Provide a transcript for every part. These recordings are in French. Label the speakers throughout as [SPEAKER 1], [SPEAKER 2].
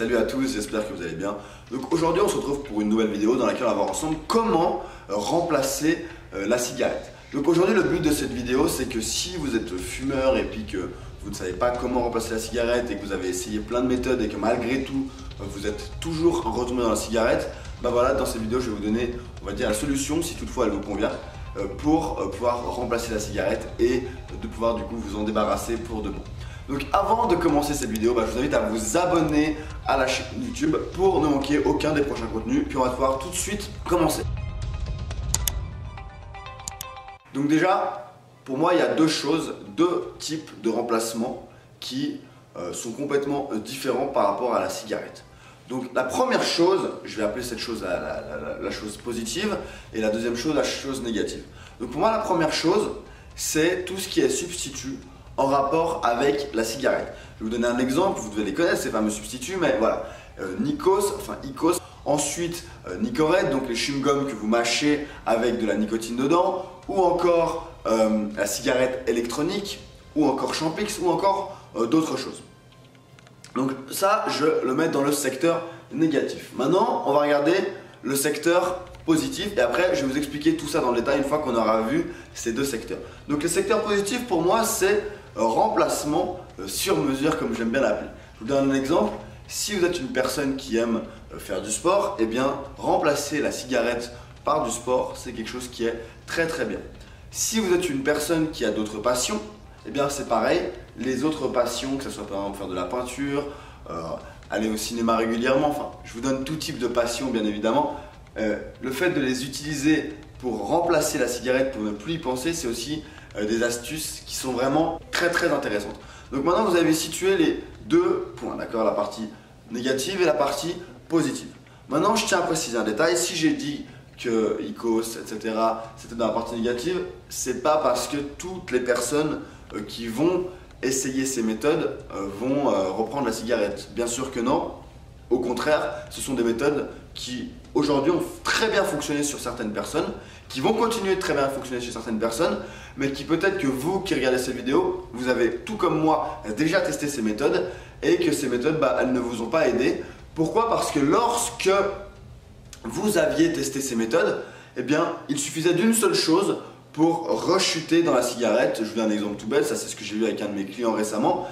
[SPEAKER 1] Salut à tous, j'espère que vous allez bien. Donc aujourd'hui on se retrouve pour une nouvelle vidéo dans laquelle on va voir ensemble comment remplacer la cigarette. Donc aujourd'hui le but de cette vidéo c'est que si vous êtes fumeur et puis que vous ne savez pas comment remplacer la cigarette et que vous avez essayé plein de méthodes et que malgré tout vous êtes toujours retombé dans la cigarette, bah voilà, dans cette vidéo je vais vous donner, on va dire, la solution si toutefois elle vous convient pour pouvoir remplacer la cigarette et de pouvoir du coup vous en débarrasser pour de bon. Donc avant de commencer cette vidéo, je vous invite à vous abonner à la chaîne YouTube pour ne manquer aucun des prochains contenus. Puis on va pouvoir tout de suite commencer. Donc déjà, pour moi il y a deux types de remplacements qui sont complètement différents par rapport à la cigarette. Donc la première chose, je vais appeler cette chose la chose positive et la deuxième chose la chose négative. Donc pour moi la première chose, c'est tout ce qui est substitut en rapport avec la cigarette. Je vais vous donner un exemple, vous devez les connaître ces fameux substituts, mais voilà. IQOS, ensuite Nicorette, donc les chewing-gums que vous mâchez avec de la nicotine dedans, ou encore la cigarette électronique, ou encore Champix, ou encore d'autres choses. Donc ça, je le mets dans le secteur négatif. Maintenant, on va regarder le secteur positif et après je vais vous expliquer tout ça dans le détail une fois qu'on aura vu ces deux secteurs. Donc le secteur positif pour moi c'est remplacement sur mesure comme j'aime bien l'appeler. Je vous donne un exemple, si vous êtes une personne qui aime faire du sport, eh bien remplacer la cigarette par du sport c'est quelque chose qui est très bien. Si vous êtes une personne qui a d'autres passions, eh bien c'est pareil, les autres passions, que ce soit par exemple faire de la peinture, aller au cinéma régulièrement, enfin je vous donne tout type de passion bien évidemment. Le fait de les utiliser pour remplacer la cigarette, pour ne plus y penser, c'est aussi des astuces qui sont vraiment très intéressantes. Donc maintenant vous avez situé les deux points, d'accord, la partie négative et la partie positive. Maintenant je tiens à préciser un détail, si j'ai dit que IQOS, etc. c'était dans la partie négative, c'est pas parce que toutes les personnes qui vont essayer ces méthodes vont reprendre la cigarette. Bien sûr que non, au contraire, ce sont des méthodes qui aujourd'hui ont très bien fonctionné sur certaines personnes, qui vont continuer de très bien fonctionner chez certaines personnes, mais qui peut-être que vous qui regardez cette vidéo, vous avez tout comme moi déjà testé ces méthodes et que ces méthodes, elles ne vous ont pas aidé. Pourquoi? Parce que lorsque vous aviez testé ces méthodes, eh bien, il suffisait d'une seule chose pour rechuter dans la cigarette. Je vous donne un exemple tout bête, ça c'est ce que j'ai vu avec un de mes clients récemment.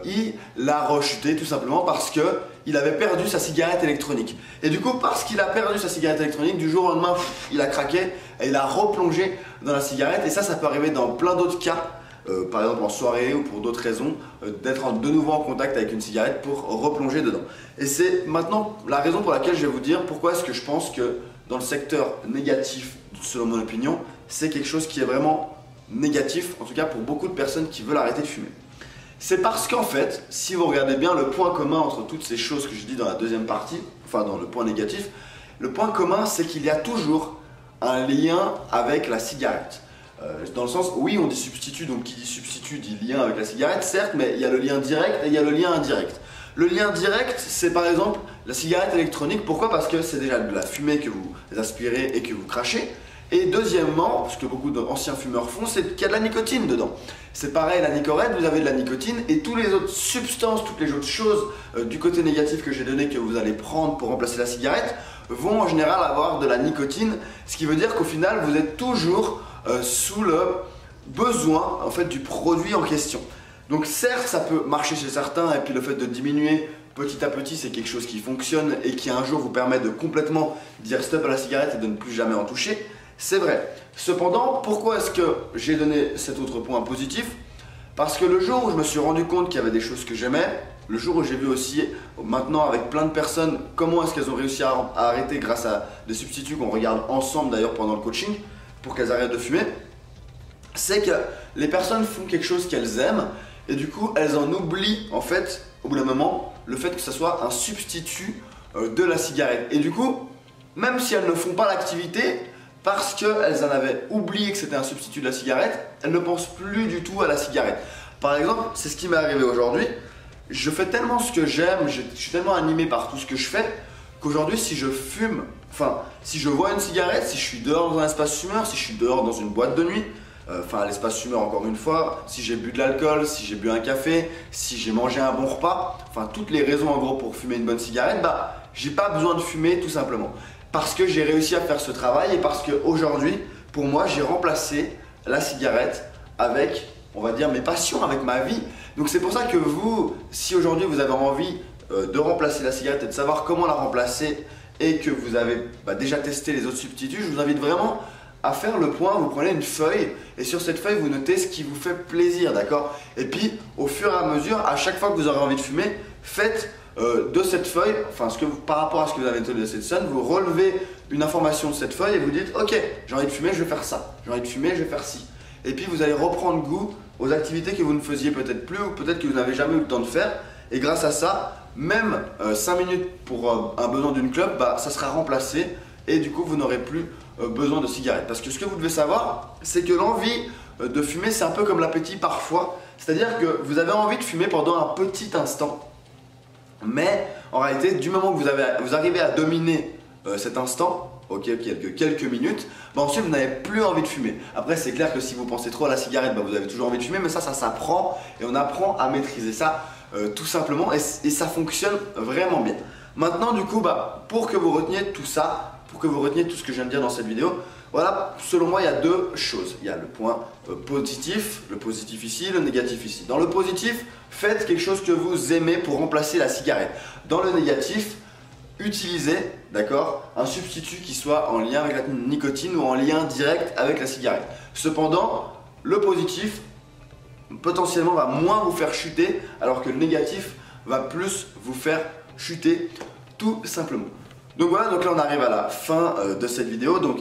[SPEAKER 1] Il a rechuté tout simplement parce qu'il avait perdu sa cigarette électronique. Et du coup, parce qu'il a perdu sa cigarette électronique, du jour au lendemain, il a craqué et il a replongé dans la cigarette. Et ça peut arriver dans plein d'autres cas, par exemple en soirée ou pour d'autres raisons, d'être de nouveau en contact avec une cigarette pour replonger dedans. Et c'est maintenant la raison pour laquelle je vais vous dire pourquoi est-ce que je pense que dans le secteur négatif, selon mon opinion, c'est quelque chose qui est vraiment négatif, en tout cas pour beaucoup de personnes qui veulent arrêter de fumer. C'est parce qu'en fait, si vous regardez bien le point commun entre toutes ces choses que je dis dans la deuxième partie, enfin dans le point négatif, le point commun c'est qu'il y a toujours un lien avec la cigarette. Dans le sens, oui on dit substitut, donc qui dit substitut dit lien avec la cigarette, certes, mais il y a le lien direct et il y a le lien indirect. Le lien direct, c'est par exemple la cigarette électronique. Pourquoi? Parce que c'est déjà de la fumée que vous aspirez et que vous crachez. Et deuxièmement, ce que beaucoup d'anciens fumeurs font, c'est qu'il y a de la nicotine dedans. C'est pareil, la Nicorette, vous avez de la nicotine et toutes les autres substances, toutes les autres choses du côté négatif que j'ai donné que vous allez prendre pour remplacer la cigarette vont en général avoir de la nicotine. Ce qui veut dire qu'au final, vous êtes toujours sous le besoin en fait, du produit en question. Donc certes, ça peut marcher chez certains et puis le fait de diminuer petit à petit, c'est quelque chose qui fonctionne et qui un jour vous permet de complètement dire stop à la cigarette et de ne plus jamais en toucher. C'est vrai. Cependant, pourquoi est-ce que j'ai donné cet autre point positif? Parce que le jour où je me suis rendu compte qu'il y avait des choses que j'aimais, le jour où j'ai vu aussi maintenant avec plein de personnes comment est-ce qu'elles ont réussi à arrêter grâce à des substituts qu'on regarde ensemble d'ailleurs pendant le coaching pour qu'elles arrêtent de fumer, c'est que les personnes font quelque chose qu'elles aiment et du coup elles en oublient en fait au bout d'un moment le fait que ce soit un substitut de la cigarette. Et du coup, même si elles ne font pas l'activité, parce qu'elles en avaient oublié que c'était un substitut de la cigarette, elles ne pensent plus du tout à la cigarette. Par exemple, c'est ce qui m'est arrivé aujourd'hui. Je fais tellement ce que j'aime, je suis tellement animé par tout ce que je fais, qu'aujourd'hui si je fume, enfin si je vois une cigarette, si je suis dehors dans un espace fumeur, si je suis dehors dans une boîte de nuit, enfin à l'espace fumeur encore une fois, si j'ai bu de l'alcool, si j'ai bu un café, si j'ai mangé un bon repas, enfin toutes les raisons en gros pour fumer une bonne cigarette, bah j'ai pas besoin de fumer tout simplement. Parce que j'ai réussi à faire ce travail et parce qu'aujourd'hui, pour moi, j'ai remplacé la cigarette avec, on va dire, mes passions, avec ma vie. Donc c'est pour ça que vous, si aujourd'hui vous avez envie de remplacer la cigarette et de savoir comment la remplacer et que vous avez déjà testé les autres substituts, je vous invite vraiment à faire le point. Vous prenez une feuille et sur cette feuille vous notez ce qui vous fait plaisir, d'accord? Et puis au fur et à mesure, à chaque fois que vous aurez envie de fumer, faites de cette feuille, enfin par rapport à ce que vous avez noté de cette scène, vous relevez une information de cette feuille et vous dites ok, j'ai envie de fumer, je vais faire ça, j'ai envie de fumer, je vais faire ci. Et puis vous allez reprendre goût aux activités que vous ne faisiez peut-être plus ou peut-être que vous n'avez jamais eu le temps de faire. Et grâce à ça, même 5 minutes pour un besoin d'une clope, ça sera remplacé et du coup vous n'aurez plus besoin de cigarette. Parce que ce que vous devez savoir, c'est que l'envie de fumer, c'est un peu comme l'appétit parfois. C'est-à-dire que vous avez envie de fumer pendant un petit instant, mais en réalité, du moment que vous arrivez à dominer cet instant, ok, quelques minutes, ensuite vous n'avez plus envie de fumer. Après c'est clair que si vous pensez trop à la cigarette, vous avez toujours envie de fumer, mais ça s'apprend et on apprend à maîtriser ça tout simplement et ça fonctionne vraiment bien. Maintenant du coup, pour que vous reteniez tout ça, pour que vous reteniez tout ce que je viens de dire dans cette vidéo, voilà, selon moi il y a deux choses. Il y a le point positif, le positif ici, le négatif ici. Dans le positif, faites quelque chose que vous aimez pour remplacer la cigarette. Dans le négatif, utilisez, d'accord, un substitut qui soit en lien avec la nicotine ou en lien direct avec la cigarette. Cependant, le positif potentiellement va moins vous faire chuter alors que le négatif va plus vous faire chuter tout simplement. Donc voilà, donc là on arrive à la fin de cette vidéo. Donc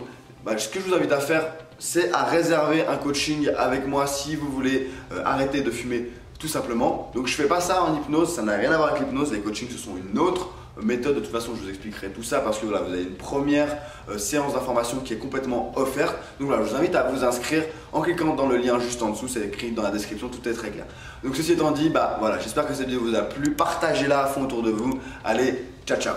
[SPEAKER 1] ce que je vous invite à faire, c'est à réserver un coaching avec moi si vous voulez arrêter de fumer tout simplement. Donc je fais pas ça en hypnose, ça n'a rien à voir avec l'hypnose, les coachings ce sont une autre méthode. De toute façon je vous expliquerai tout ça parce que voilà, vous avez une première séance d'information qui est complètement offerte. Donc voilà, je vous invite à vous inscrire en cliquant dans le lien juste en dessous, c'est écrit dans la description, tout est très clair. Donc ceci étant dit, voilà, j'espère que cette vidéo vous a plu, partagez-la à fond autour de vous. Allez, ciao ciao.